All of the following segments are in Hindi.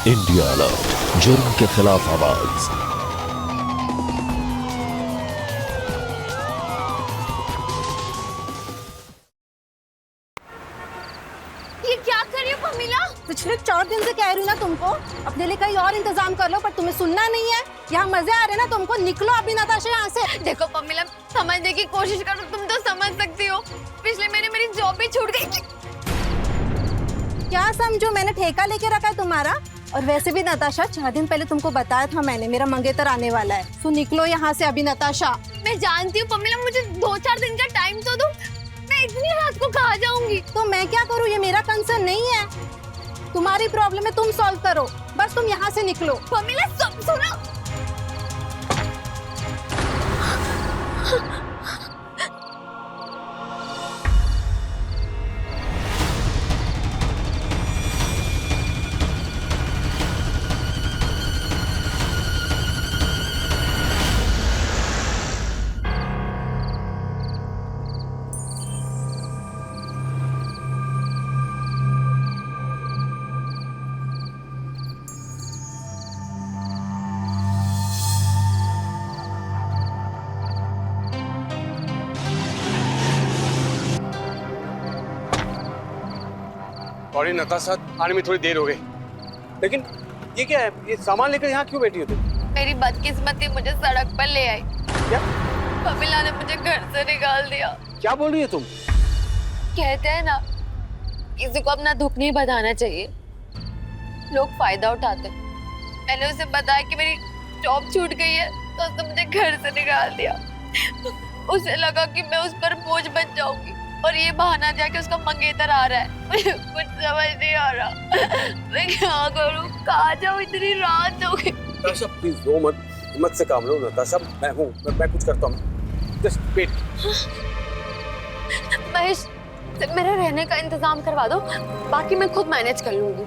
इंडिया अलर्ट, जुर्म के खिलाफ आवाज। ये क्या कर रही हो पमीला? पिछले 4 दिन से कह रही हूँ ना तुमको, अपने लिए कहीं और इंतजाम कर लो, पर तुम्हें सुनना नहीं है। यहाँ मजे आ रहे हैं ना तुमको, निकलो अभी नताशा यहाँ से। देखो पमीला, समझने की कोशिश करो, तुम तो समझ सकती हो। पिछले महीने मेरी जॉब भी छूट गई। क्या समझो, मैंने ठेका लेके रखा है तुम्हारा। और वैसे भी नताशा, 4 दिन पहले तुमको बताया था मैंने, मेरा मंगेतर आने वाला है। तो निकलो यहाँ से अभी नताशा। मैं जानती हूँ पमीला, मुझे 2-4 दिन का टाइम तो दो। मैं इतनी रात को कहाँ जाऊंगी? तो मैं क्या करूँ, ये मेरा कंसर्न नहीं है। तुम्हारी प्रॉब्लम है, तुम सॉल्व करो, बस तुम यहाँ से निकलो। पमीला सुनो। सॉरी नताशा, आने में थोड़ी देर हो गई। लेकिन ये क्या है, ये सामान लेकर यहाँ क्यों बैठी हो तुम? मेरी बदकिस्मती मुझे सड़क पर ले आई। क्या पमीला ने मुझे घर से निकाल दिया। क्या बोल रही है तुम? कहते हैं ना, किसी को अपना दुख नहीं बताना चाहिए, लोग फायदा उठाते हैं। मैंने उसे बताया कि मेरी जॉब छूट गई है, तो उसने मुझे घर से निकाल दिया। उसे लगा कि मैं उस पर बोझ बन जाऊंगी, और ये बहाना दिया कि उसका मंगेतर आ रहा है। मुझे कुछ समझ नहीं आ रहा, मैं क्या करूं, कहाँ जाऊं, इतनी रात हो गई। नताशा प्लीज रो मत, हिम्मत से काम लो नताशा। मैं हूँ, मैं कुछ करता हूँ। Just wait. महेश, मेरे रहने का इंतजाम करवा दो, बाकी मैं खुद मैनेज कर लूंगी।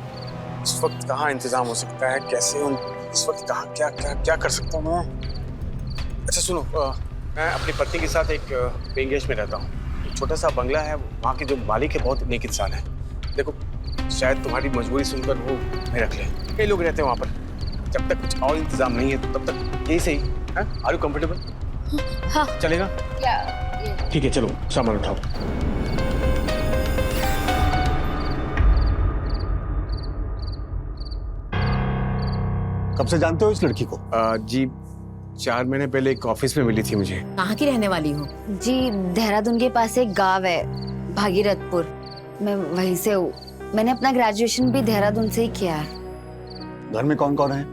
इस वक्त कहाँ इंतजाम हो सकता है, कैसे हूँ इस वक्त, कहाँ क्या क्या क्या कर सकता हूँ मैं? अच्छा सुनो, मैं अपनी पत्नी के साथ एक पेंगेज में रहता हूँ। छोटा सा बंगला है, वहाँ के जो मालिक है बहुत नेक इंसान है। देखो, शायद तुम्हारी मजबूरी सुनकर वो मैं रख ले। कई लोग रहते हैं वहाँ पर। जब तक कुछ और इंतजाम नहीं है तो तब तक यही सही है। Are you comfortable? हाँ चलेगा? ठीक है, चलो सामान उठाओ। कब से जानते हो इस लड़की को? जी 4 महीने पहले एक ऑफिस में मिली थी मुझे। कहाँ की रहने वाली हो? जी, देहरादून के पास एक गांव है, भागीरथपुर, मैं वहीं से हूँ। मैंने अपना ग्रेजुएशन भी देहरादून से ही किया है। घर में कौन कौन है?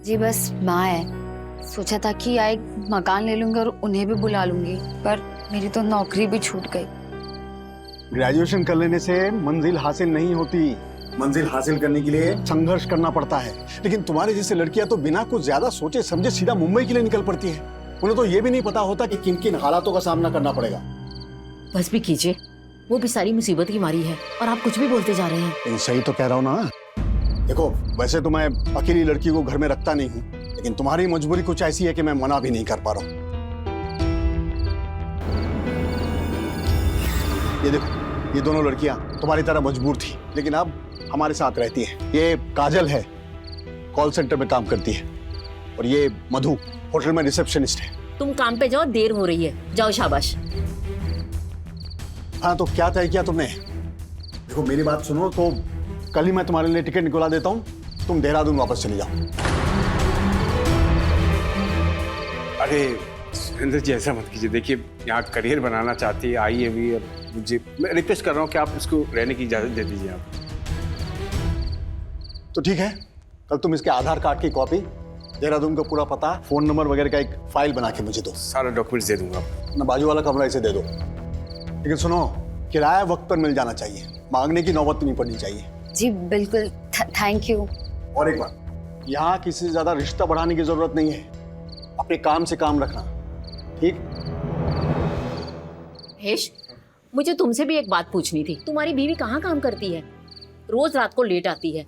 जी बस माँ है। सोचा था कि या एक मकान ले लूंगी और उन्हें भी बुला लूंगी, पर मेरी तो नौकरी भी छूट गई। ग्रेजुएशन कर लेने से मंजिल हासिल नहीं होती। मंजिल हासिल करने के लिए संघर्ष करना पड़ता है। लेकिन तुम्हारे जैसे लड़कियां तो बिना कुछ ज्यादा सोचे समझे सीधा मुंबई के लिए निकल पड़ती है। उन्हें तो ये भी नहीं पता होता कि किन किन हालातों का सामना करना पड़ेगा। बस भी कीजिए, वो भी सारी मुसीबत की मारी है और आप कुछ भी बोलते जा रहे हैं। लेकिन सही तो कह रहा हूँ ना। देखो, वैसे तो मैं अकेली लड़की को घर में रखता नहीं हूँ, लेकिन तुम्हारी मजबूरी कुछ ऐसी है कि मैं मना भी नहीं कर पा रहा हूँ। ये देखो, ये दोनों लड़कियां तुम्हारी तरह मजबूर थी, लेकिन अब हमारे साथ रहती है। ये काजल है, कॉल सेंटर में काम करती है, और ये मधु होटल में रिसेप्शनिस्ट है। तुम काम पे जाओ, देर हो रही है, जाओ शाबाश। हाँ, तो क्या तय किया तुमने? देखो मेरी बात सुनो, तो कल ही मैं तुम्हारे लिए टिकट निकलवा देता हूँ, तुम देहरादून वापस चली जाओ। अरे सुरेंद्र जी, ऐसा मत कीजिए। देखिए, यहाँ करियर बनाना चाहती है, आई है भी। अब मुझे, मैं रिक्वेस्ट कर रहा हूँ कि आप इसको रहने की इजाज़त दे दीजिए आप। तो ठीक है, कल तुम इसके आधार कार्ड की कॉपी, देहरादून का पूरा पता, फोन नंबर वगैरह का एक फाइल बना के मुझे दो। सारा डॉक्यूमेंट्स दे दूंगा। अपना बाजू वाला कमरा इसे दे दो। लेकिन सुनो, किराया वक्त पर मिल जाना चाहिए, मांगने की नौबत नहीं पड़नी चाहिए। जी बिल्कुल, थैंक यू। और एक बात, यहाँ किसी से ज्यादा रिश्ता बढ़ाने की जरूरत नहीं है, अपने काम से काम रखना, ठीक? महेश, मुझे तुमसे भी एक बात पूछनी थी। तुम्हारी बीवी कहाँ काम करती है? रोज रात को लेट आती है,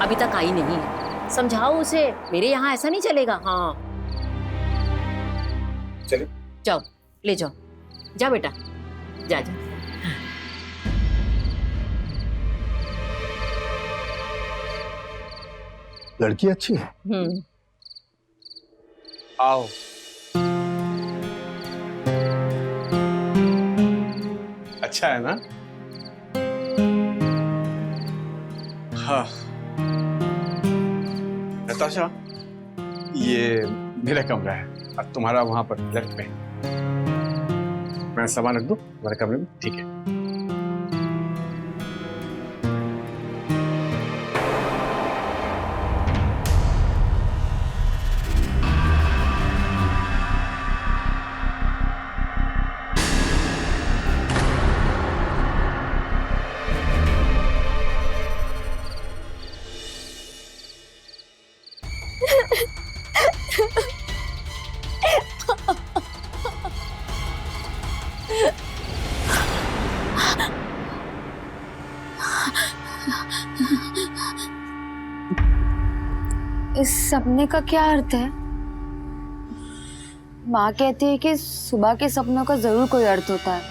अभी तक आई नहीं है। समझाओ उसे, मेरे यहाँ ऐसा नहीं चलेगा। हाँ चलिए, जाओ, ले जाओ, जा बेटा, जा जा। लड़की अच्छी है। आओ। अच्छा है ना? हाँ। नताशा, ये मेरा कमरा है और तुम्हारा वहां पर लेफ्ट में। मैं सामान रख दूं तुम्हारे कमरे में? ठीक है। इस सपने का क्या अर्थ है? माँ कहती है कि सुबह के सपनों का जरूर कोई अर्थ होता है,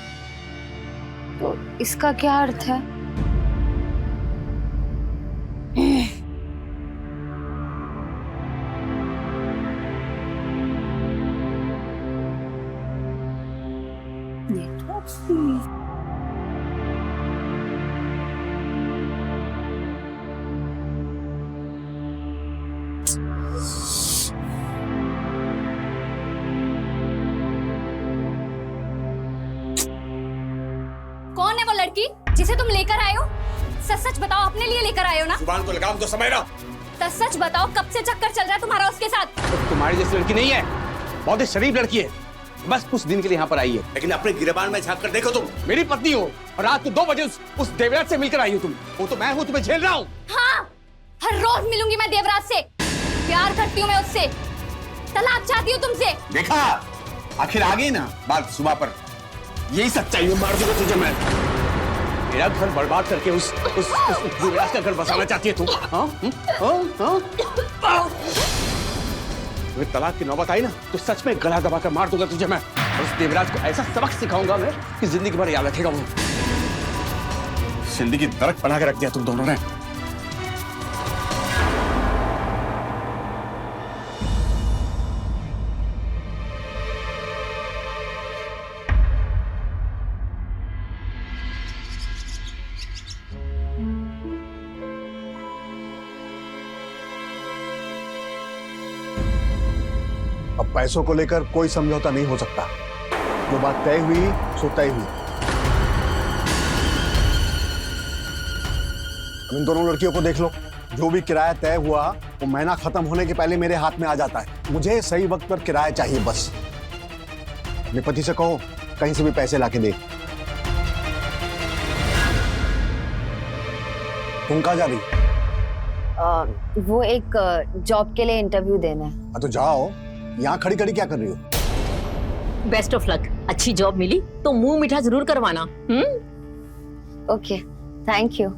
तो इसका क्या अर्थ है? कौन है वो लड़की जिसे तुम लेकर आए हो? सच सच बताओ, अपने लिए लेकर आए हो ना? जुबान को लगाम तो समायरा। सच सच बताओ, कब से चक्कर चल रहा है तुम्हारा उसके साथ? तो तुम्हारी जैसी लड़की नहीं है, बहुत ही शरीफ लड़की है, बस कुछ दिन के लिए यहाँ पर आई है। लेकिन अपने गिरबान में झांक कर देखो, तुम मेरी पत्नी हो और रात को 2 बजे उस देवराज से मिलकर आई हो तुम। वो तो मैं हूँ, तुम्हें झेल रहा हूँ। हाँ, हर रोज मिलूंगी मैं देवराज से, प्यार करती हूँ मैं उससे, तलाक चाहती हूँ तुमसे। देखा, आखिर आ गई ना बात सुबह पर। यही सच्चाई है, मार दूंगा तुझे मैं। मेरा घर बर्बाद करके उस देवराज का घर बसाना चाहती है तुम? तुम्हें तलाक की नौबत आई ना तो सच में गला दबाकर मार दूंगा तुझे मैं। और उस देवराज को ऐसा सबक सिखाऊंगा मैं कि जिंदगी भर याद रखेगा वो। जिंदगी नरक बना के रख दिया तुम दोनों ने। अब पैसों को लेकर कोई समझौता नहीं हो सकता। जो बात तय हुई सो तय हुई। अब इन दोनों लड़कियों को देख लो, जो भी किराया तय हुआ वो महीना खत्म होने के पहले मेरे हाथ में आ जाता है। मुझे सही वक्त पर किराया चाहिए बस। अपने पति से कहो कहीं से भी पैसे लाके दे। तुम कहाँ जा रही? वो एक जॉब के लिए इंटरव्यू देना है। हाँ तो जाओ, यहाँ खड़ी खड़ी क्या कर रही हो? Best of luck. अच्छी जॉब मिली तो मुंह मीठा जरूर करवाना। Okay, thank you.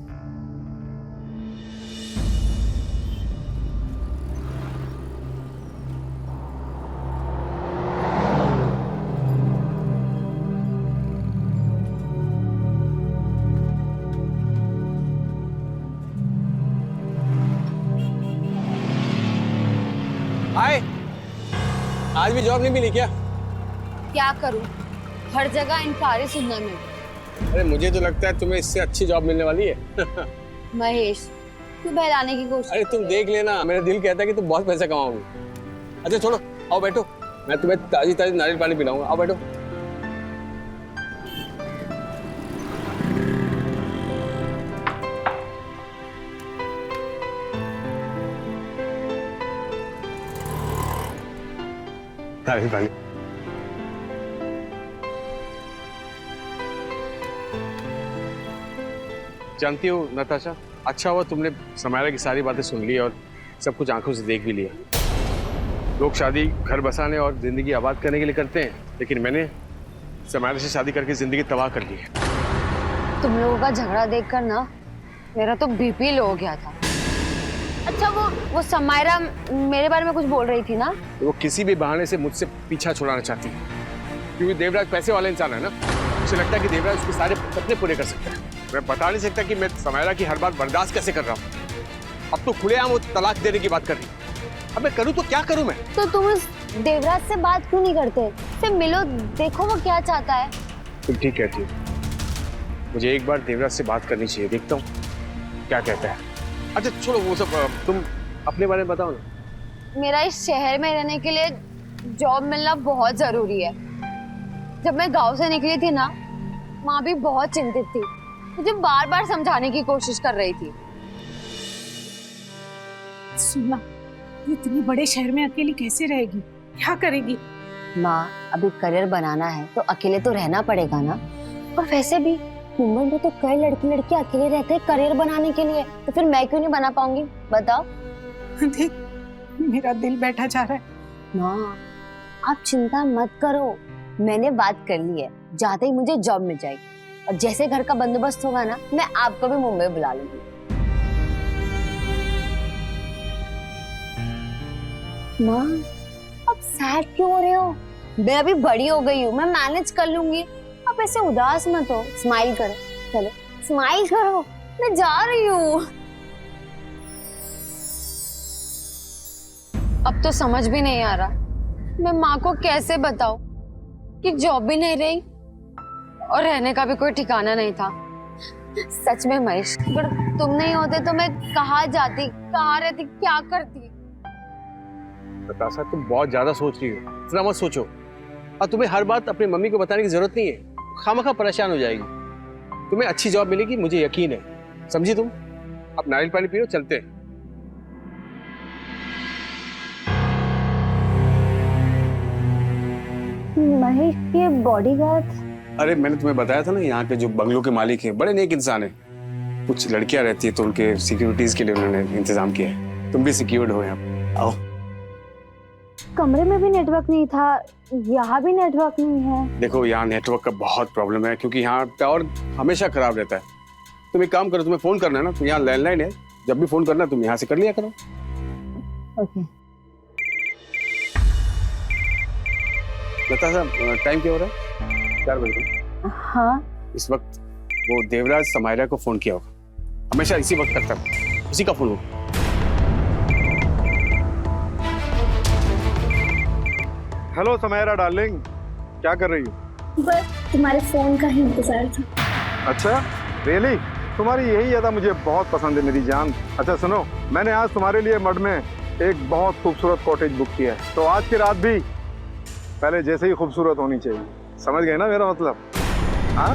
हाय, आज भी जॉब नहीं मिली क्या? क्या करूं, हर जगह इनकार ही सुनना मिला। अरे मुझे तो लगता है तुम्हें इससे अच्छी जॉब मिलने वाली है। महेश, क्यों बहलाने की कोशिश? अरे तुम देख लेना, मेरा दिल कहता है कि तुम बहुत पैसा कमाओगी। अच्छा छोड़ो, आओ बैठो, मैं तुम्हें ताजी ताजी नारियल पानी पिलाऊंगा। आओ बैठो। नारियल पानी। जानती हो नताशा, अच्छा हुआ तुमने समायरा की सारी बातें सुन ली और सब कुछ आंखों से देख भी लिया। लोग शादी घर बसाने और जिंदगी आबाद करने के लिए करते हैं, लेकिन मैंने समायरा से शादी करके जिंदगी तबाह कर ली है। तुम लोगों का झगड़ा देखकर ना मेरा तो बीपी लो हो गया था। अच्छा वो समायरा मेरे बारे में कुछ बोल रही थी ना? तो वो किसी भी बहाने से मुझसे पीछा छुड़ाना चाहती है, क्योंकि देवराज पैसे वाला इंसान है ना। उसे लगता है कि देवराज उसके सारे सपने पूरे कर सकता है। मैं बता नहीं सकता कि मैं समायरा की हर बात बर्दाश्त कैसे कर रहा हूँ। अब तो खुलेआम वो तलाक देने की बात कर रही। अब मैं करूँ तो क्या करूँ मैं? तो तुम उस देवराज से बात क्यों नहीं करते? सिर्फ मिलो, देखो वो क्या चाहता है। तुम ठीक कहती हो, मुझे एक बार देवराज से बात करनी चाहिए, देखता हूँ क्या कहता है। अच्छा छोड़ो वो सब, तुम अपने बारे में बताओ ना। मेरा इस शहर में रहने के लिए जॉब मिलना बहुत जरूरी है। जब मैं गांव से निकली थी ना, माँ भी बहुत चिंतित थी, मुझे बार बार समझाने की कोशिश कर रही थी। सुनना, इतने बड़े शहर में अकेली कैसे रहेगी, क्या करेगी? माँ, अभी करियर बनाना है तो अकेले तो रहना पड़ेगा ना। और वैसे भी मुंबई में तो कई लड़के अकेले रहते हैं करियर बनाने के लिए, तो फिर मैं क्यों नहीं बना पाऊंगी? बताओ। देख, मेरा दिल बैठा जा रहा है। माँ, आप चिंता मत करो, मैंने बात कर ली है, जाते ही मुझे जॉब मिल जाएगी और जैसे घर का बंदोबस्त होगा ना, मैं आपको भी मुंबई बुला लूंगी। माँ, आप सैड क्यों हो रहे हो? मैं अभी बड़ी हो गई हूँ, मैं मैनेज कर लूंगी। आप ऐसे उदास मत हो, स्माइल करो। चलो स्माइल करो, मैं जा रही हूँ। अब तो समझ भी नहीं आ रहा, मैं माँ को कैसे बताऊं कि जॉब भी नहीं रही और रहने का भी कोई ठिकाना नहीं था। सच में महेश, अगर तुम नहीं होते तो मैं कहाँ जाती, कहाँ रहती, क्या करती? नताशा, तुम बहुत ज्यादा सोच रही हो, इतना मत सोचो। और तुम्हें हर बात अपनी मम्मी को बताने की जरूरत नहीं है, खामखा परेशान हो जाएगी। तुम्हें अच्छी जॉब मिलेगी, मुझे यकीन है, समझी तुम? अब नारियल पानी पियो, चलते हैं। महेश, ये बॉडीगार्ड? अरे मैंने तुम्हें बताया था ना, यहाँ के जो बंगलों के मालिक हैं बड़े नेक इंसान हैं। कुछ लड़कियां रहती है तो उनके सिक्योरिटीज के लिए उन्होंने इंतजाम किया है। तुम भी सिक्योर्ड हो यहाँ पे, आओ। कमरे में भी नेटवर्क नहीं था, यहाँ भी नेटवर्क नहीं है। देखो यहाँ नेटवर्क का बहुत प्रॉब्लम है, क्योंकि यहाँ टावर हमेशा खराब रहता है। तुम एक काम करो, तुम्हें फोन करना है ना, तो यहाँ लैंडलाइन है, जब भी फोन करना तुम यहाँ से कर लिया करो। ओके। नताशा, टाइम क्या हो रहा है? 4 बजे। हाँ, इस वक्त वो देवराज समायरा को फोन किया होगा, हमेशा इसी वक्त करता है, उसी का फोन होगा। हेलो समायरा डार्लिंग, क्या कर रही हो? बस तुम्हारे फोन का ही इंतजार था। अच्छा, रियली? तुम्हारी यही अदा मुझे बहुत पसंद है मेरी जान। अच्छा सुनो, मैंने आज तुम्हारे लिए मड में एक बहुत खूबसूरत कॉटेज बुक किया है, तो आज की रात भी पहले जैसे ही खूबसूरत होनी चाहिए। समझ गए ना मेरा मतलब? हाँ?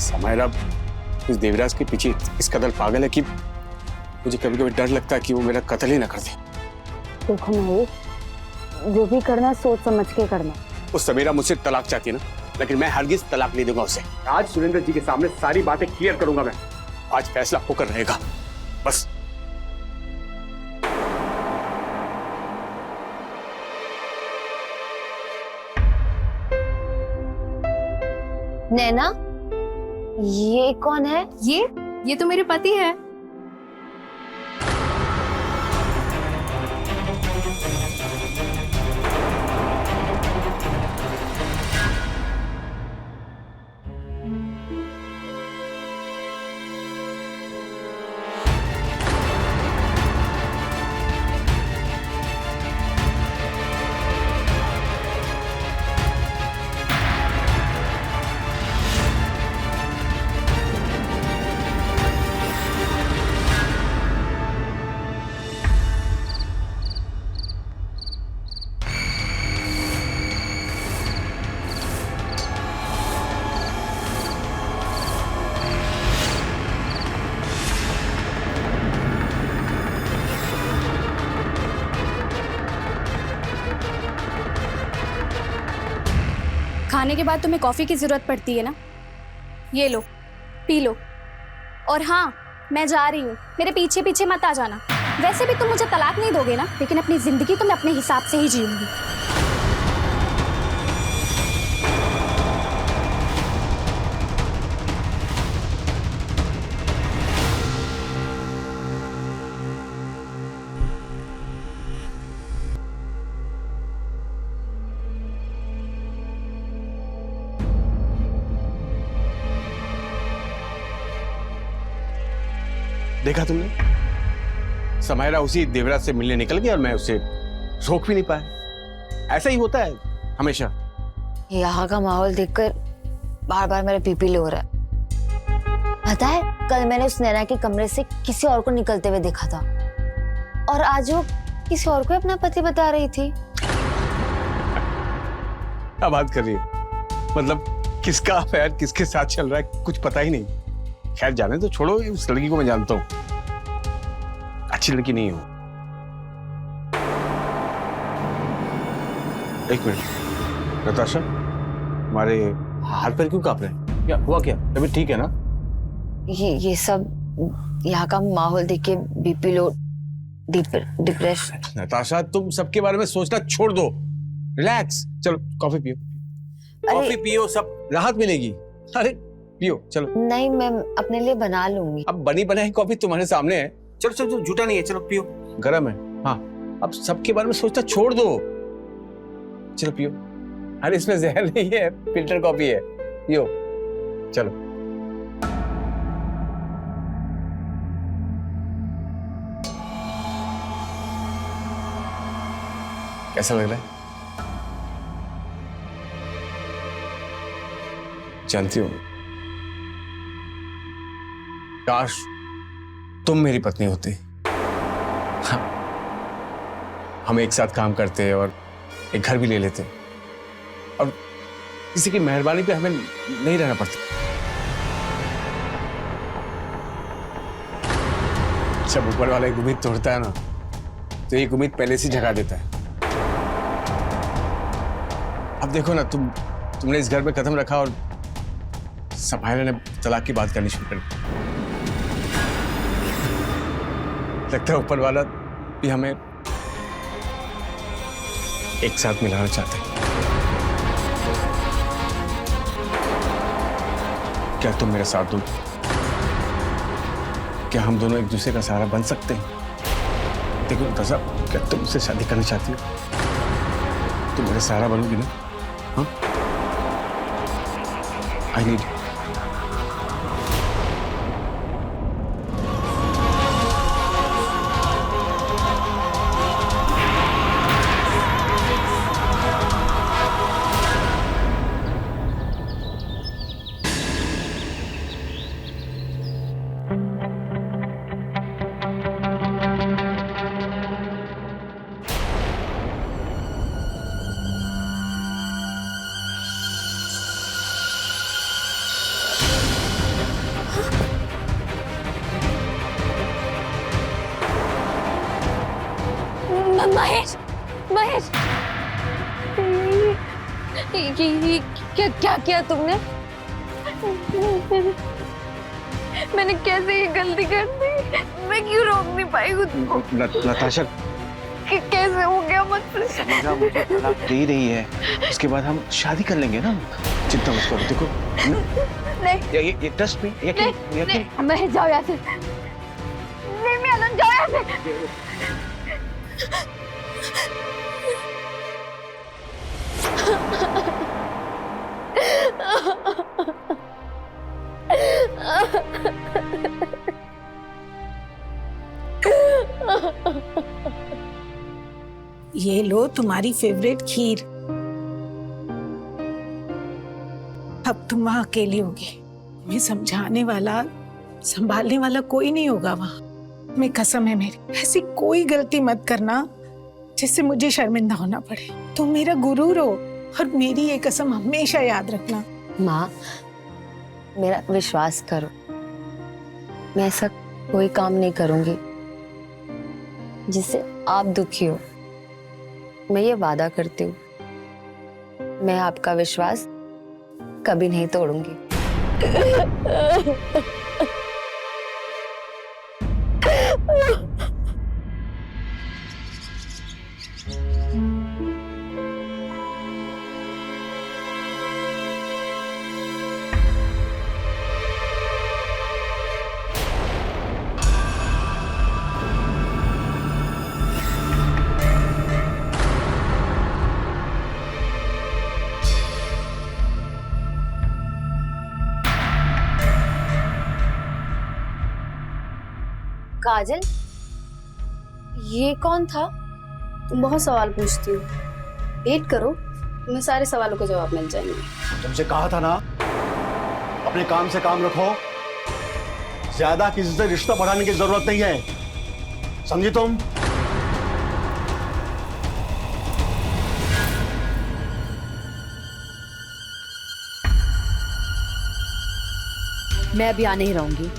समायरा इस देवराज के पीछे इस कदर पागल है कि मुझे कभी कभी डर लगता है कि वो मेरा कत्ल ही ना कर दे। देखो महेश, जो भी करना सोच समझ के करना। वो समीरा मुझसे तलाक चाहती है ना, लेकिन मैं हरगिज तलाक नहीं दूंगा उसे। आज सुरेंद्र जी के सामने सारी बातें क्लियर करूंगा मैं। आज फैसला होकर रहेगा, बस। नैना, ये कौन है? ये तो मेरे पति है। खाने के बाद तुम्हें कॉफी की जरूरत पड़ती है ना, ये लो, पी लो। और हाँ, मैं जा रही हूँ, मेरे पीछे पीछे मत आ जाना। वैसे भी तुम मुझे तलाक नहीं दोगे ना, लेकिन अपनी जिंदगी तो मैं अपने हिसाब से ही जीऊंगी। देखा तुमने, समायरा उसी देवराज से मिलने निकल गया और मैं उसे रोक भी नहीं पाया। ऐसा ही होता है हमेशा। यहाँ का माहौल देखकर बार बार मेरा बीपी लो हो रहा है। पता है, कल मैंने उस नैना के कमरे से किसी और को निकलते हुए देखा था और आज वो किसी और को अपना पति बता रही थी। क्या बात कर रही है? मतलब किसका अफेयर किसके साथ चल रहा है कुछ पता ही नहीं। खैर जाने तो छोड़ो, उस लड़की को मैं जानता हूँ, अच्छी लड़की नहीं हो। एक मिनट नताशा, हमारे हाथ पैर क्यों कांप रहे हैं? क्या हुआ? क्या तबीयत ठीक है ना? ये सब यहाँ का माहौल देख के बीपी लो, डिप्रेशन। नताशा तुम सबके बारे में सोचना छोड़ दो, रिलैक्स। चलो कॉफी पियो, कॉफी पियो, सब राहत मिलेगी। अरे पियो चलो। नहीं, मैं अपने लिए बना लूंगी। अब बनी बनाई कॉफी तुम्हारे सामने है। चलो चलो चलो, झूठा नहीं है, चलो पियो, गर्म है। हाँ अब सबके बारे में सोचना छोड़ दो, चलो पियो। अरे इसमें जहर नहीं है, फिल्टर कॉफी है, पियो चलो। कैसा लग रहा है? जानती हो, काश तुम मेरी पत्नी होती। हम एक साथ काम करते और एक घर भी ले लेते और किसी की मेहरबानी पे हमें नहीं रहना पड़ता। जब ऊपर वाला एक उम्मीद तोड़ता है ना, तो एक उम्मीद पहले से जगा देता है। अब देखो ना, तुमने इस घर में कदम रखा और समायरा ने तलाक की बात करनी शुरू कर दी। लगता है ऊपर वाला भी हमें एक साथ मिलाना चाहते हैं। क्या तुम मेरा साथ दो? क्या हम दोनोएक दूसरे का सहारा बन सकते हैं? देखो नताशा, क्या तुम मुझसे शादी करना चाहती हो? तुम मेरा सहारा बनोगी ना? हाँ, आई नीड। महेश, महेश, ये क्या किया तुमने? मैंने कैसे ये गलती कर दी? मैं क्यों रोक नहीं पाई खुद को? नताशा, कैसे हो गया मुझसे? समायरा मुझे तलाक दे रही है, उसके बाद हम शादी कर लेंगे ना। चिंता मत करो। देखो नहीं, ये ट्रस्ट में नहीं, महेश जाओ यहाँ से। नहीं मैं अलग, जाओ यहाँ से। ये लो तुम्हारी फेवरेट खीर। अब तुम वहां अकेली होगी, तुम्हें समझाने वाला संभालने वाला कोई नहीं होगा वहां। मैं कसम है मेरी, ऐसी कोई गलती मत करना जिससे मुझे शर्मिंदा होना पड़े। तुम मेरा गुरूर हो और मेरी ये कसम हमेशा याद रखना। माँ, मेरा विश्वास करो, मैं ऐसा कोई काम नहीं करूंगी जिससे आप दुखी हो। मैं ये वादा करती हूँ, मैं आपका विश्वास कभी नहीं तोड़ूंगी। काजल, ये कौन था? तुम बहुत सवाल पूछती हो, वेट करो, तुम्हें सारे सवालों के जवाब मिल जाएंगे। तुमसे कहा था ना, अपने काम से काम रखो, ज्यादा किसी से रिश्ता बढ़ाने की जरूरत नहीं है, समझी तुम? मैं अब यहाँ नहीं रहूंगी,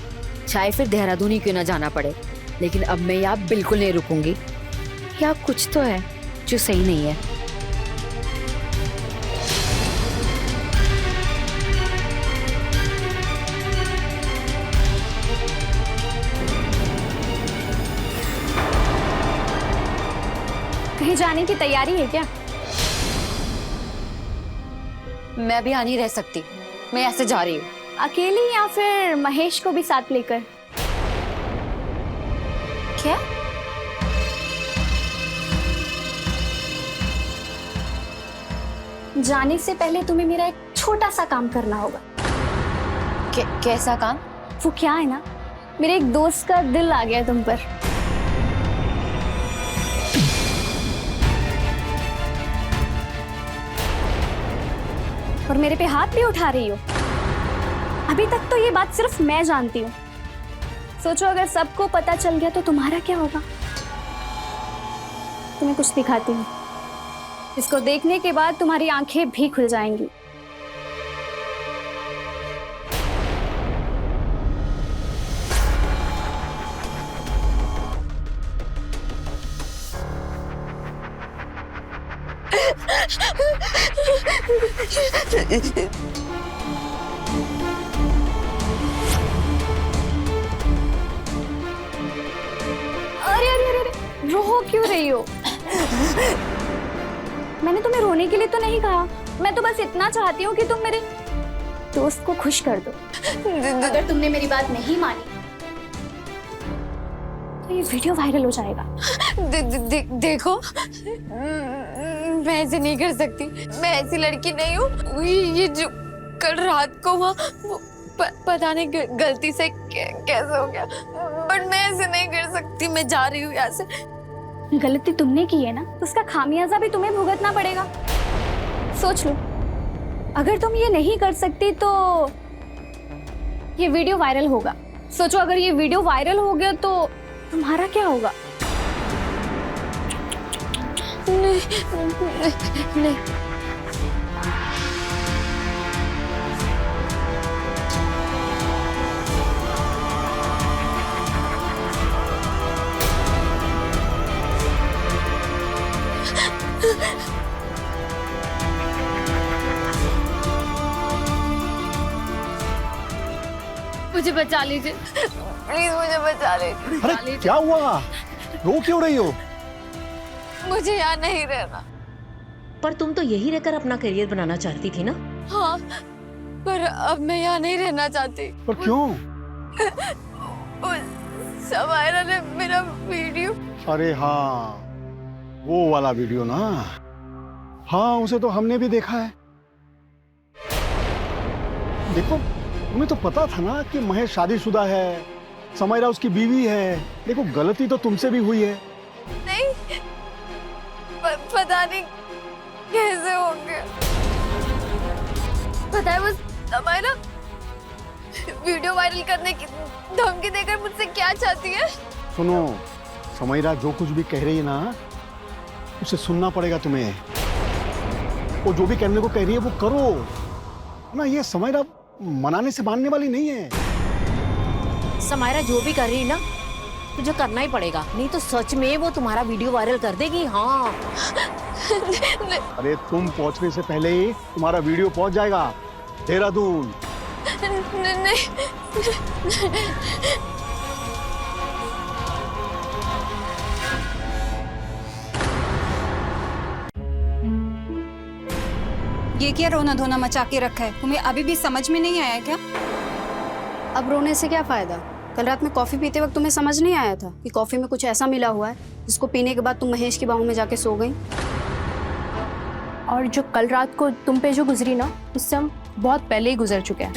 चाहे फिर देहरादून ही क्यों ना जाना पड़े, लेकिन अब मैं यहाँ बिल्कुल नहीं रुकूंगी। यहाँ कुछ तो है जो सही नहीं है। कहीं जाने की तैयारी है क्या? मैं अभी यहाँ नहीं रह सकती, मैं ऐसे जा रही हूँ। अकेली या फिर महेश को भी साथ लेकर? क्या? जाने से पहले तुम्हें मेरा एक छोटा सा काम करना होगा। कैसा काम? वो क्या है ना, मेरे एक दोस्त का दिल आ गया तुम पर। और मेरे पे हाथ भी उठा रही हो। अभी तक तो ये बात सिर्फ मैं जानती हूँ, सोचो अगर सबको पता चल गया तो तुम्हारा क्या होगा? तुम्हें कुछ दिखाती हूँ, इसको देखने के बाद तुम्हारी आंखें भी खुल जाएंगी। अरे अरे अरे अरे, रो क्यों रही हो? मैंने तुम्हें रोने के लिए तो नहीं कहा, मैं तो बस इतना चाहती हूँ कि तुम मेरे दोस्त को खुश कर दो। अगर तुमने मेरी बात नहीं मानी तो ये वीडियो वायरल हो जाएगा। देखो, मैं ऐसे नहीं कर सकती, मैं ऐसी लड़की नहीं हूँ। ये जो कल रात को हुआ वो पता नहीं गलती से कैसे हो गया, बट मैं ऐसे नहीं कर सकती, मैं जा रही हूँ यहाँ से। गलती तुमने की है ना, उसका खामियाजा भी तुम्हें भुगतना पड़ेगा। सोच लो, अगर तुम ये नहीं कर सकती तो ये वीडियो वायरल होगा। सोचो अगर ये वीडियो वायरल हो गया तो तुम्हारा क्या होगा? नहीं। मुझे बचा लीजिए, प्लीज मुझे बचा लीजिए। अरे क्या हुआ, रो क्यों रही हो? मुझे यहाँ नहीं रहना। पर तुम तो यही रहकर अपना करियर बनाना चाहती थी ना? हाँ, पर अब मैं यहाँ नहीं रहना चाहती। पर क्यों? समायरा ने मेरा वीडियो। अरे हाँ, वो वाला वीडियो ना, हाँ उसे तो हमने भी देखा है। देखो, तुम्हें तो पता था ना कि महेश शादीशुदा है, समायरा उसकी बीवी है। देखो गलती तो तुमसे भी हुई है। नहीं, पता नहीं कैसे हो गया। पता है वो समायरा वीडियो वायरल करने की धमकी देकर मुझसे क्या चाहती है? सुनो, समायरा जो कुछ भी कह रही है ना, उसे सुनना पड़ेगा तुम्हें। वो जो भी करने को कह रही है वो करो ना। ये समायरा मनाने से मानने वाली नहीं है। समायरा जो भी कर रही है ना, तुझे करना ही पड़ेगा, नहीं तो सच में वो तुम्हारा वीडियो वायरल कर देगी। हाँ। अरे तुम पहुंचने से पहले ही तुम्हारा वीडियो पहुंच जाएगा देहरादून। नहीं। ये क्या रोना धोना मचा के रखा है? तुम्हें अभी भी समझ में नहीं आया क्या? अब रोने से क्या फायदा? कल रात में कॉफी पीते वक्त तुम्हें समझ नहीं आया था कि कॉफी में कुछ ऐसा मिला हुआ है जिसको पीने के बाद तुम महेश की बाहों में जाके सो गई? और जो कल रात को तुम पे जो गुजरी ना, उससे हम बहुत पहले ही गुजर चुके हैं।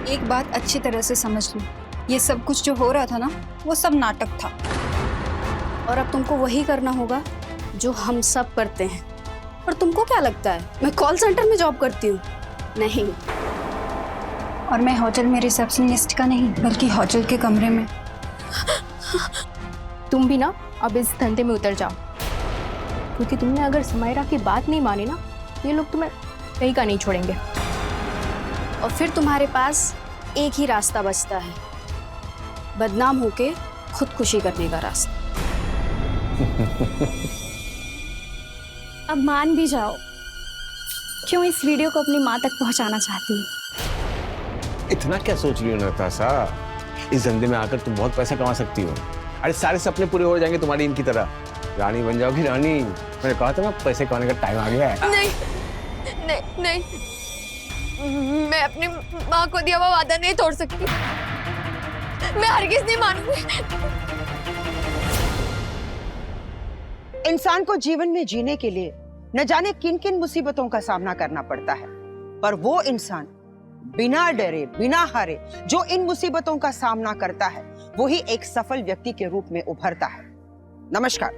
एक बात अच्छी तरह से समझ लो, ये सब कुछ जो हो रहा था ना, वो सब नाटक था। और अब तुमको वही करना होगा जो हम सब करते हैं। और तुमको क्या लगता है मैं कॉल सेंटर में जॉब करती हूँ? नहीं। और मैं होटल में रिसेप्शनिस्ट का नहीं, बल्कि होटल के कमरे में। तुम भी ना अब इस धंधे में उतर जाओ, क्योंकि तुमने अगर समायरा की बात नहीं मानी ना, ये लोग तुम्हें कहीं का नहीं छोड़ेंगे। और फिर तुम्हारे पास एक ही रास्ता बचता है, बदनाम होके खुदकुशी करने का रास्ता। अब मान भी जाओ, क्यों इस वीडियो को अपनी माँ तक पहुंचाना चाहती हूँ। इतना क्या सोच रही हो नताशा? इस धंधे में आकर तुम बहुत पैसा कमा सकती हो। अरे सारे सपने पूरे हो जाएंगे तुम्हारी इनकी तरह, रानी बन जाओगी रानी। मैंने कहा था ना, पैसे कमाने का टाइम आ गया है। नहीं नहीं नहीं, मैं अपनी माँ को दिया हुआ वादा नहीं तोड़ सकती। मैं हरगिज़ नहीं मानूंगी। इंसान को जीवन में जीने के लिए न जाने किन किन मुसीबतों का सामना करना पड़ता है, पर वो इंसान बिना डरे बिना हारे जो इन मुसीबतों का सामना करता है, वही एक सफल व्यक्ति के रूप में उभरता है। नमस्कार,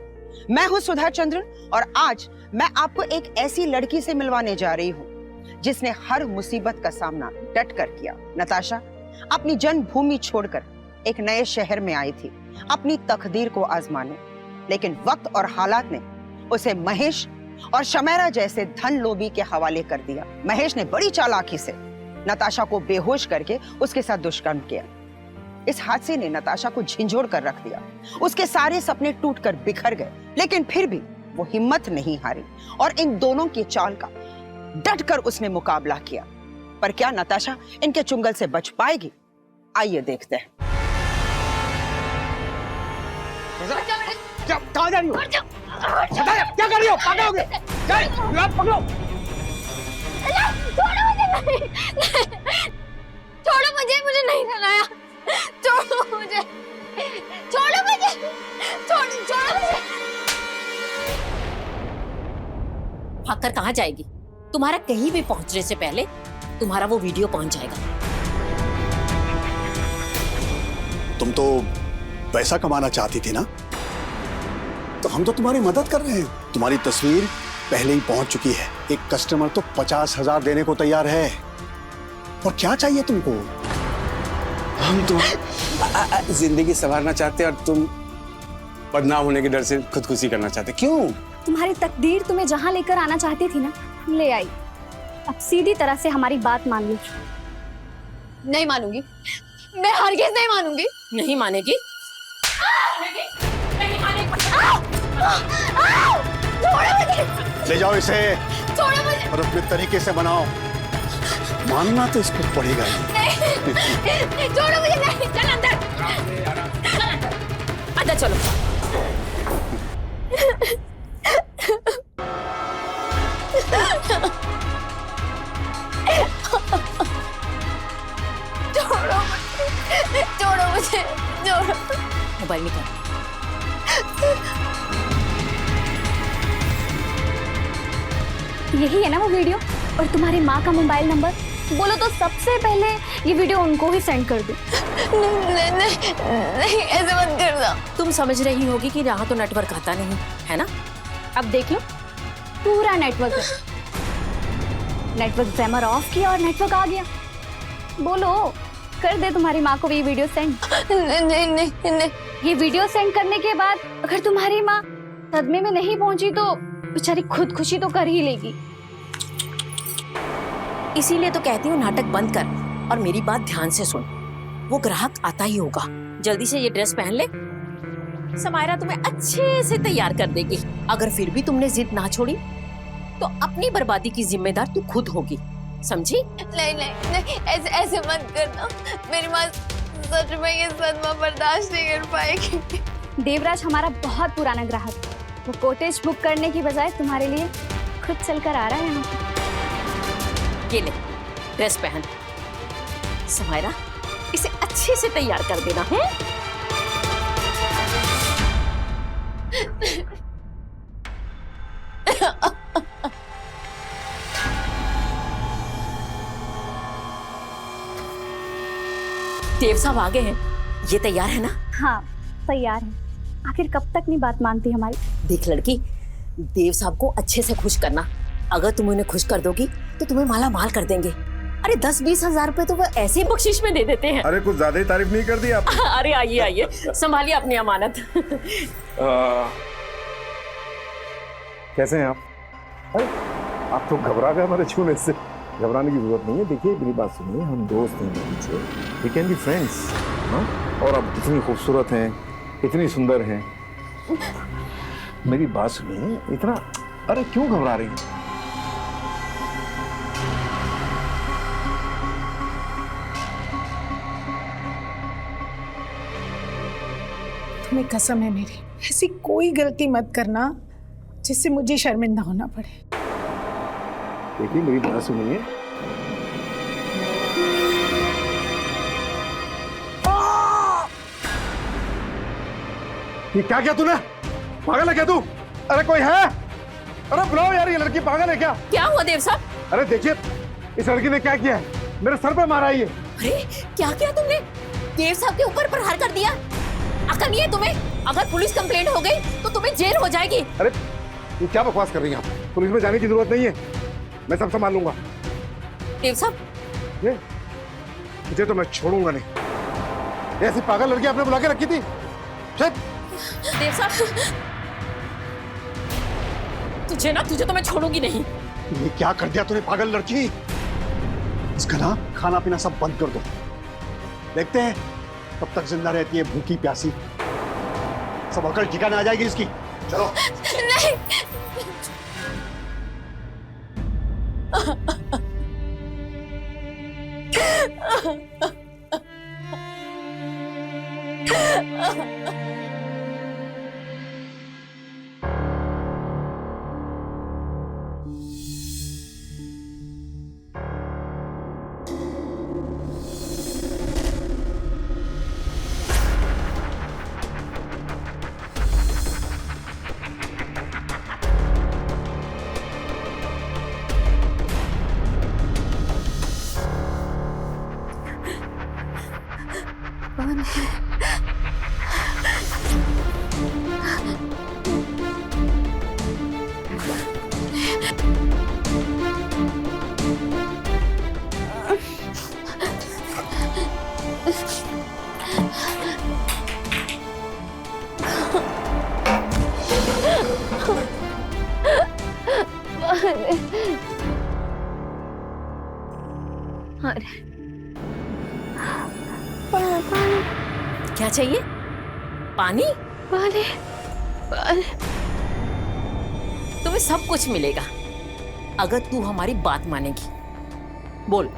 मैं हूं सुधा चंद्रन और आज मैं आपको एक ऐसी लड़की से मिलवाने जा रही हूं जिसने हर मुसीबत का सामना डट कर किया। नताशा अपनी जन्मभूमि छोड़कर एक नए शहर में आई थी अपनी तकदीर को आजमाने, लेकिन वक्त और हालात ने उसे महेश और शमैरा जैसे धन लोभी के हवाले कर दिया। महेश ने बड़ी चालाकी से नताशा को बेहोश करके उसके साथ दुष्कर्म किया। इस हादसे ने नताशा को झिंझोड़ कर रख दिया। उसके सारे सपने टूटकर बिखर गए, लेकिन फिर भी वो हिम्मत नहीं हारी और इन दोनों की चाल का डटकर उसने मुकाबला किया। पर क्या नताशा इनके चुंगल से बच पाएगी? आइए देखते हैं। कहाँ जा रही हो? क्या कर रही हो? पकड़ोगे? पकड़ो! छोड़ो मुझे, मुझे नहीं सुनाया। छोड़ो मुझे, छोड़ो मुझे, छोड़ो मुझे। भागकर कहाँ जाएगी? तुम्हारा कहीं भी पहुंचने से पहले तुम्हारा वो वीडियो पहुंच जाएगा। तुम तो पैसा कमाना चाहती थी ना, तो हम तो तुम्हारी मदद कर रहे हैं। तुम्हारी तस्वीर पहले ही पहुंच चुकी है। एक कस्टमर तो 50,000 देने को तैयार है। और क्या चाहिए तुमको? हम तो जिंदगी संवारना चाहते और तुम बदनाम होने के डर से खुदकुशी करना चाहते। क्यों? तुम्हारी तकदीर तुम्हें जहां लेकर आना चाहती थी ना, ले आई। अब सीधी तरह से हमारी बात मान लो। नहीं मानूंगी, मैं हरगिज़ नहीं मानूंगी। नहीं मानेगी? ले जाओ इसे छोड़ो मुझे, और अपने तरीके से बनाओ। मानना तो इसको पड़ेगा ही। नहीं, छोड़ो मुझे, नहीं। चल अंदर, अंदर चलो। छोड़ो मुझे, छोड़ो। मोबाइल निकाल। यही है ना वो वीडियो? और तुम्हारी माँ का मोबाइल नंबर? बोलो तो सबसे पहले ये वीडियो उनको ही सेंड कर दो। नहीं, ऐसे मत कर दो। तुम समझ रही होगी कि यहाँ तो नेटवर्क आता नहीं है ना? अब देख लो, पूरा नेटवर्क है। नेटवर्क जैमर ऑफ किया और नेटवर्क आ गया। बोलो, कर दे तुम्हारी माँ को भी ये वीडियो सेंड। नहीं नहीं नहीं, ये वीडियो सेंड करने के बाद अगर तुम्हारी माँ सदमे में नहीं पहुंची तो बेचारी खुदकुशी तो कर ही लेगी। इसीलिए तो कहती हूँ नाटक बंद कर और मेरी बात ध्यान से सुन। वो ग्राहक आता ही होगा। जल्दी से ये ड्रेस पहन ले, समायरा तुम्हें अच्छे से तैयार कर देगी। अगर फिर भी तुमने जिद ना छोड़ी तो अपनी बर्बादी की जिम्मेदार तू खुद होगी, समझी? नहीं नहीं नहीं, ऐसे मत करना। मेरी माँ सच में ये सदमा बर्दाश्त नहीं कर पाएगी। देवराज हमारा बहुत पुराना ग्राहक है। वो कॉटेज बुक करने की बजाय तुम्हारे लिए खुद चलकर आ रहा है यहाँ पे। ये ले ड्रेस पहन। समायरा इसे अच्छे से तैयार कर देना है। देव साहब आ गए हैं। ये तैयार है ना? हाँ तैयार है। आखिर कब तक नहीं बात मानती हमारी। देख लड़की, देव साहब को अच्छे से खुश करना। अगर तुम उन्हें खुश कर दोगी तो तुम्हें माला माल कर देंगे। अरे 10-20 हजार रुपए तो वो ऐसे ही बख्शिश में दे देते हैं। अरे कुछ ज्यादा ही तारीफ नहीं कर दी आपने। अरे आइए आइए, संभालिए अपनी अमानत। कैसे हैं आप? अरे आप तो घबरा गए हमारे छूने से। घबराने की जरूरत नहीं है। देखिए मेरी बात सुनिए, हम दोस्त हैं पीछे, वी कैन बी फ्रेंड्स। और आप इतनी खूबसूरत हैं, इतनी सुंदर हैं। मेरी बात सुनिए, इतना अरे क्यों घबरा रही हैं? तुम्हें कसम है मेरी, ऐसी कोई गलती मत करना जिससे मुझे शर्मिंदा होना पड़े। देखिए मेरी बात सुनिए। ये क्या किया तूने? पागल है क्या तू? अरे कोई है? अरे बुलाओ यार, ये लड़की पागल है क्या? क्या हुआ देव साहब? अरे देखिए इस लड़की ने क्या किया है, मेरे सर पे मारा है ये। अरे क्या किया तुमने? देव साहब के ऊपर प्रहार कर दिया। अकल नहीं है तुम्हें? अगर पुलिस कंप्लेंट हो गई तो तुम्हें जेल हो जाएगी। अरे ये क्या बकवास कर रही हैं आप? पुलिस में जाने की जरूरत नहीं है, मैं सब संभाल लूंगा। देव साहब, ये मुझे तो मैं छोड़ूंगा नहीं। ऐसी पागल लड़की आपने बुला के रखी थी? देव साहब, तुझे तो मैं छोड़ूंगी नहीं। ये क्या कर दिया तूने पागल लड़की? इसका ना खाना पीना सब बंद कर दो। देखते हैं कब तक जिंदा रहती है भूखी प्यासी। सब अकल ठिकाने आ जाएगी इसकी। चलो। नहीं। क्या चाहिए? पानी? पानी, पानी। तुम्हें सब कुछ मिलेगा अगर तू हमारी बात मानेगी। बोल,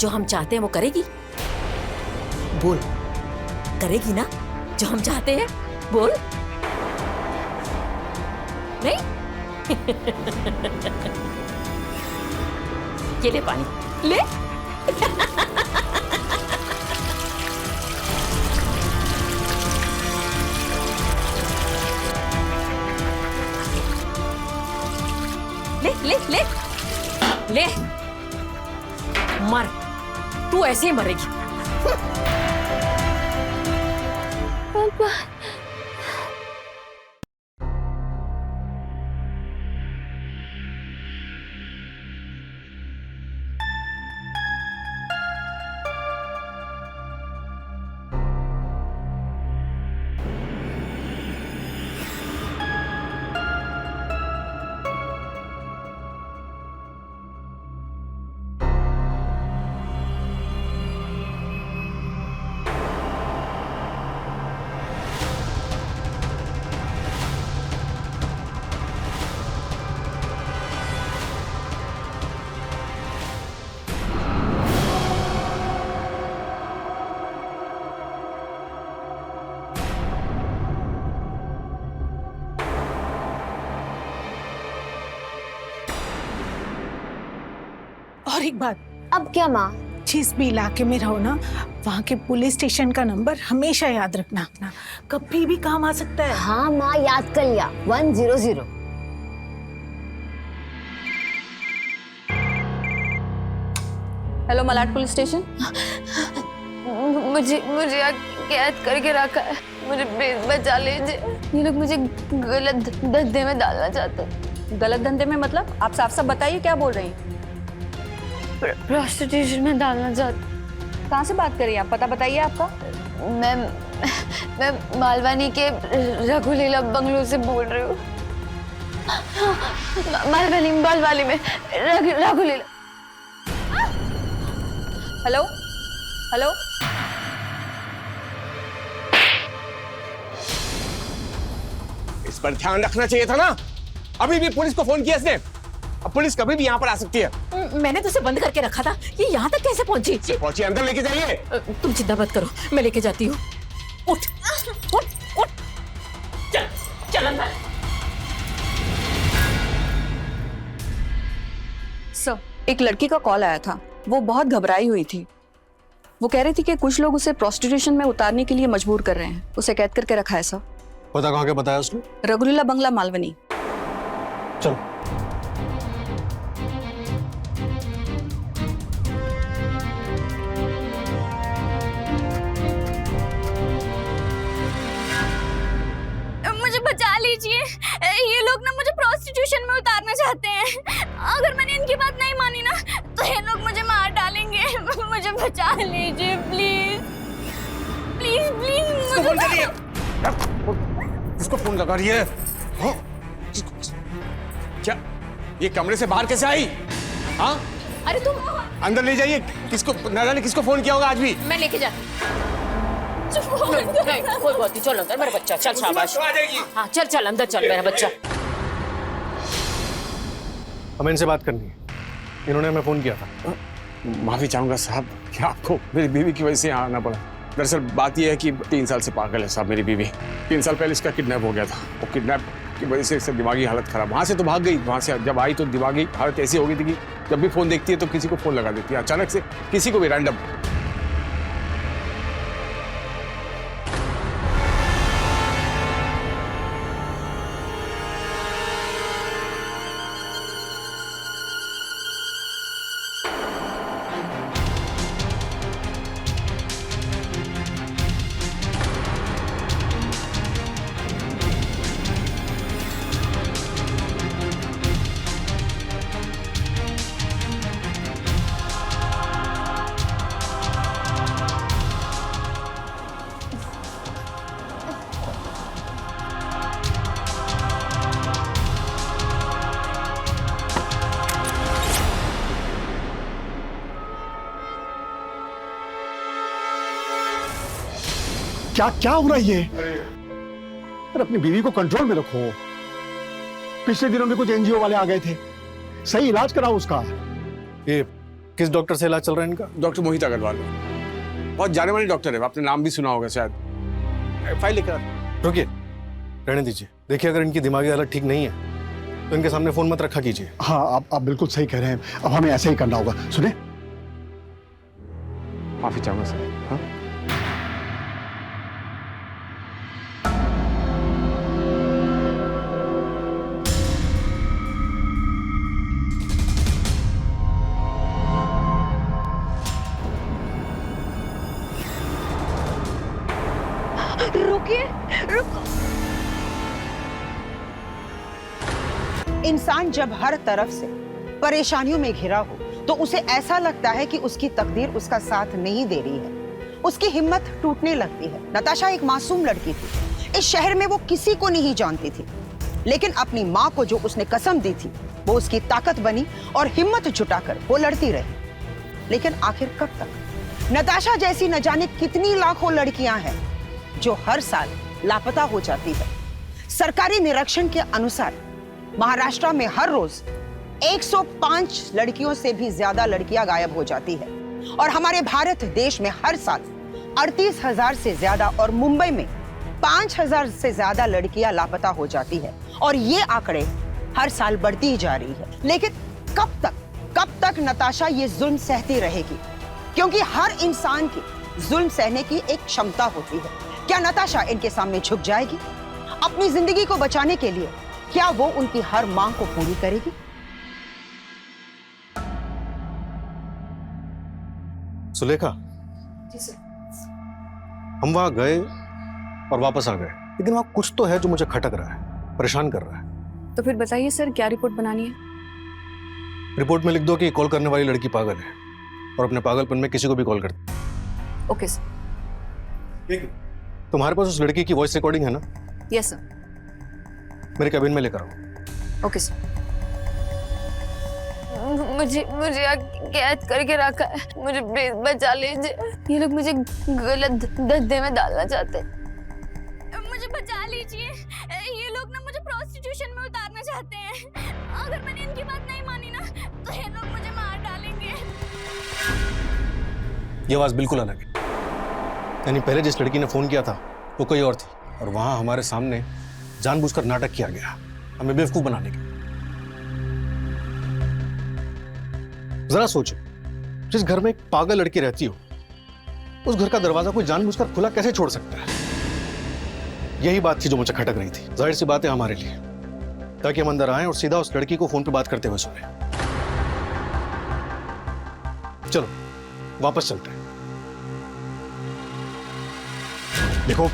जो हम चाहते हैं वो करेगी? बोल, करेगी ना जो हम चाहते हैं? बोल। नहीं? ये ले पानी, ले। ले ले ले ले, मर। तू ऐसे ही मरेगी। पापा। और एक बात, अब क्या माँ? जिस भी इलाके में रहो ना, वहाँ के पुलिस स्टेशन का नंबर हमेशा याद रखना। कभी भी काम आ सकता है। हाँ माँ, याद कर लिया, 100। Hello, Malad police station. मुझे मुझे यहाँ कैद करके रखा है। मुझे प्लीज बचा लीजिए। ये लोग मुझे गलत धंधे में डालना चाहते हैं। गलत धंधे में मतलब? आप साफ साफ बताइए क्या बोल रही हैं? प्रोस्टिट्यूशन में डालना चाहते। कहाँ से बात कर रही हैं आप? पता बताइए आपका। मैं मालवानी के रघुलीला बंगलो से बोल रही हूँ। मालवानी में रघुलीला। हेलो हेलो, इस पर ध्यान रखना चाहिए था ना। अभी भी पुलिस को फोन किया इसने। अब पुलिस कभी भी यहाँ पर आ सकती है। मैंने तो उसे बंद करके रखा था, ये यहाँ तक कैसे पहुंची? पहुंची, अंदर लेके जाइए। तुम चिंता मत करो, मैं लेके जाती हूँ। उठ उठ उठ, चल चल अंदर। सर, एक लड़की का कॉल आया था। वो बहुत घबराई हुई थी। वो कह रही थी कि कुछ लोग उसे प्रोस्टिट्यूशन में उतारने के लिए मजबूर कर रहे हैं। उसे कैद करके रखा है सर। पता कहाँ के बताया उसने? रघुलीला बंगला, मालवनी। चलो। मुझे बचा लीजिए, ये लोग ना मुझे प्रोस्टिट्यूशन में उतारना चाहते हैं। अगर मैंने इनकी बात नहीं मानी ना तो ये लोग मुझे मार डालेंगे। मुझे बचा लीजिए प्लीज प्लीज प्लीज। किसको फोन लगा रही है? क्या ये कमरे से बाहर कैसे आई? हाँ, अरे तुम अंदर ले जाइए। किसको, न जाने किसको फोन किया होगा आज भी। मैं लेके जाती। नहीं, कोई बात नहीं, चल अंदर मेरा बच्चा, चल शाबाश। हाँ चल चल अंदर चल मेरा बच्चा। हमें इनसे बात करनी है, इन्होंने हमें फोन किया था। माफी चाहूंगा साहब कि आपको मेरी बीवी की वजह से यहाँ आना पड़ा। दरअसल बात यह है कि 3 साल से पागल है साहब मेरी बीवी। 3 साल पहले इसका किडनैप हो गया था। वो किडनैप की वजह से इसका दिमागी हालत खराब। वहाँ से तो भाग गई, वहाँ से जब आई तो दिमागी हालत ऐसी हो गई थी कि जब भी फोन देखती है तो किसी को फोन लगा देती है, अचानक से किसी को भी रैंडम। क्या क्या हो रहा है ये? अरे अपनी बीवी को कंट्रोल में रखो। पिछले दिनों में कुछ एनजीओ वाले आ गए थे, सही इलाज कराओ उसका। ये किस डॉक्टर से इलाज चल रहा है इनका? डॉक्टर मोहित अग्रवाल, बहुत जाने वाले डॉक्टर है, आपने नाम भी सुना होगा शायद। फाइल लेकर रुकिए, रहने दीजिए। देखिए अगर इनकी दिमागी हालत ठीक नहीं है तो इनके सामने फोन मत रखा कीजिए। हाँ आप बिल्कुल सही कह रहे हैं, अब हमें ऐसा ही करना होगा। सुने, माफी चाहूंगा सर। हाँ? रुकिए, रुको। इंसान जब हर तरफ से परेशानियों में घिरा हो तो उसे ऐसा लगता है कि उसकी तकदीर उसका साथ नहीं दे रही है। उसकी हिम्मत टूटने लगती है। नताशा एक मासूम लड़की थी। इस शहर में वो किसी को नहीं जानती थी, लेकिन अपनी माँ को जो उसने कसम दी थी वो उसकी ताकत बनी और हिम्मत जुटाकर वो लड़ती रही। लेकिन आखिर कब तक? नताशा जैसी न जाने कितनी लाखों लड़कियां हैं जो हर साल लापता हो जाती है। सरकारी निरीक्षण के अनुसार महाराष्ट्र में हर रोज 105 लड़कियों से भी ज्यादा लड़कियां गायब हो जाती है और हमारे भारत देश में हर साल 38,000 से ज्यादा और मुंबई में 5,000 से ज्यादा लड़कियां लापता हो जाती है और ये आंकड़े हर साल बढ़ती ही जा रही है। लेकिन कब तक नताशा ये जुल्म सहती रहेगी? क्योंकि हर इंसान की जुल्म सहने की एक क्षमता होती है। क्या नताशा इनके सामने झुक जाएगी? अपनी जिंदगी को बचाने के लिए क्या वो उनकी हर मांग को पूरी करेगी? सुलेखा, जी सर। हम वहां गए और वापस आ गए, लेकिन वहां कुछ तो है जो मुझे खटक रहा है, परेशान कर रहा है। तो फिर बताइए सर, क्या रिपोर्ट बनानी है? रिपोर्ट में लिख दो कि कॉल करने वाली लड़की पागल है और अपने पागलपन में किसी को भी कॉल करती है। Okay sir. ठीक है, तुम्हारे पास उस लड़की की वॉइस रिकॉर्डिंग है ना? Yes sir. मेरे कैबिन में लेकर आओ। Okay sir. मुझे कैद करके रखा है, मुझे प्लीज बचा लीजिए। ये लोग मुझे गलत धंधे में डालना चाहते हैं। मुझे बचा लीजिए, ये लोग ना मुझे प्रोस्टिट्यूशन में उतारना चाहते हैं। अगर मैंने इनकी बात नहीं मानी ना तो ये लोग मुझे मार डालेंगे। ये आवाज बिल्कुल अलग है, यानी पहले जिस लड़की ने फोन किया था वो कोई और थी, और वहां हमारे सामने जानबूझकर नाटक किया गया हमें बेवकूफ बनाने के। जरा सोचो, जिस घर में एक पागल लड़की रहती हो, उस घर का दरवाजा कोई जानबूझकर खुला कैसे छोड़ सकता है? यही बात थी जो मुझे खटक रही थी। जाहिर सी बात है हमारे लिए, ताकि हम अंदर आए और सीधा उस लड़की को फोन पे बात करते हुए सुने। चलो वापस चलते हैं। देखो,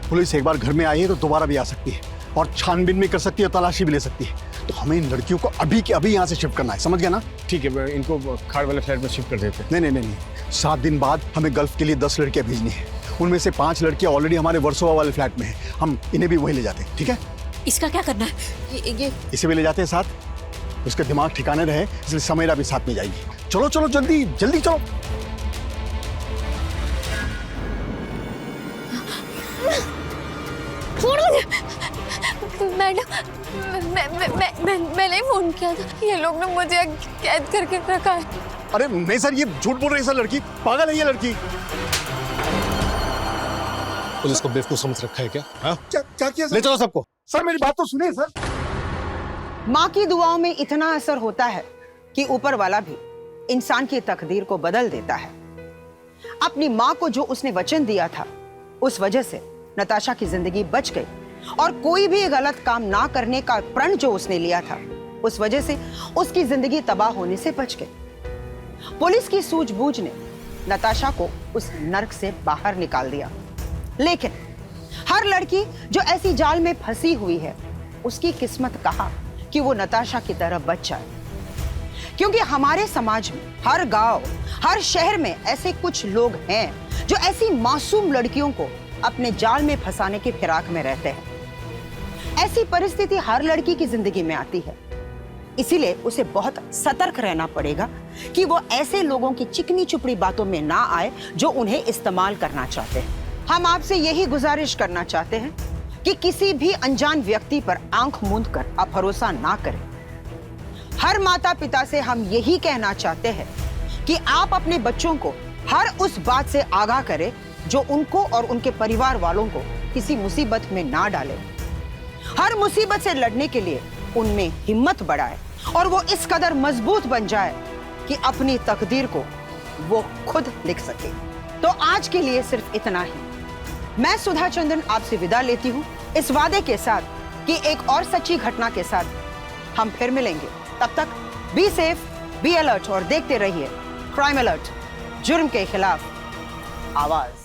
पुलिस एक बार घर में आई है तो दोबारा भी आ सकती है और छानबीन भी कर सकती है, तलाशी भी ले सकती है। तो हमें इन लड़कियों को अभी के अभी यहाँ से शिफ्ट करना है, समझ गया ना? ठीक है, इनको खाड़ वाले फ्लैट में शिफ्ट कर देते हैं। नहीं नहीं नहीं, 7 दिन बाद हमें गल्फ के लिए 10 लड़कियां भेजनी है। उनमें से 5 लड़कियां ऑलरेडी हमारे वर्सोवा वाले फ्लैट में हैं। हम इन्हें भी वहीं ले जाते हैं, ठीक है? इसका क्या करना है? ये इसे भी ले जाते हैं साथ, उसका दिमाग ठिकाने रहे, इसलिए समीरा भी साथ में जाएगी। चलो चलो जल्दी जल्दी चलो। मैडम, मैंने फोन किया था, ये लोग ने मुझे कैद करके रखा है। अरे नहीं सर, ये झूठ बोल रही है सर, लड़की पागल है ये लड़की। पुलिस को बेवकूफ समझ रखा है क्या? हाँ? क्या किया सर? ले चलो सबको। सर मेरी बात तो सुनिए सर। माँ की दुआओं में इतना असर होता है कि ऊपर वाला भी इंसान की तकदीर को बदल देता है। अपनी माँ को जो उसने वचन दिया था, उस वजह से नताशा की जिंदगी बच गई, और कोई भी गलत काम ना करने का प्रण जो उसने लिया था, उस वजह से उसकी जिंदगी तबाह होने से बच गई। पुलिस की सूझबूझ ने नताशा को उस नर्क से बाहर निकाल दिया। लेकिन हर लड़की जो ऐसी जाल में फंसी हुई है, उसकी किस्मत कहा कि वो नताशा की तरह बच जाए, क्योंकि हमारे समाज में हर गांव, हर शहर में ऐसे कुछ लोग हैं जो ऐसी मासूम लड़कियों को अपने जाल में फंसाने की फिराक में रहते हैं। ऐसी परिस्थिति हर लड़की की जिंदगी में आती है, इसीलिए उसे बहुत सतर्क रहना पड़ेगा कि वो ऐसे लोगों की चिकनी चुपड़ी बातों में ना आए जो उन्हें इस्तेमाल करना चाहते हैं। हम आपसे यही गुजारिश करना चाहते हैं कि किसी भी अनजान व्यक्ति पर आंख मूंद कर आप भरोसा ना करें। हर माता पिता से हम यही कहना चाहते हैं कि आप अपने बच्चों को हर उस बात से आगाह करें जो उनको और उनके परिवार वालों को किसी मुसीबत में ना डाले। हर मुसीबत से लड़ने के लिए उनमें हिम्मत बढ़ाए और वो इस कदर मजबूत बन जाए कि अपनी तकदीर को वो खुद लिख सके। तो आज के लिए सिर्फ इतना ही। मैं सुधा चंदन आपसे विदा लेती हूँ, इस वादे के साथ कि एक और सच्ची घटना के साथ हम फिर मिलेंगे। तब तक बी सेफ, बी अलर्ट और देखते रहिए क्राइम अलर्ट, जुर्म के खिलाफ आवाज।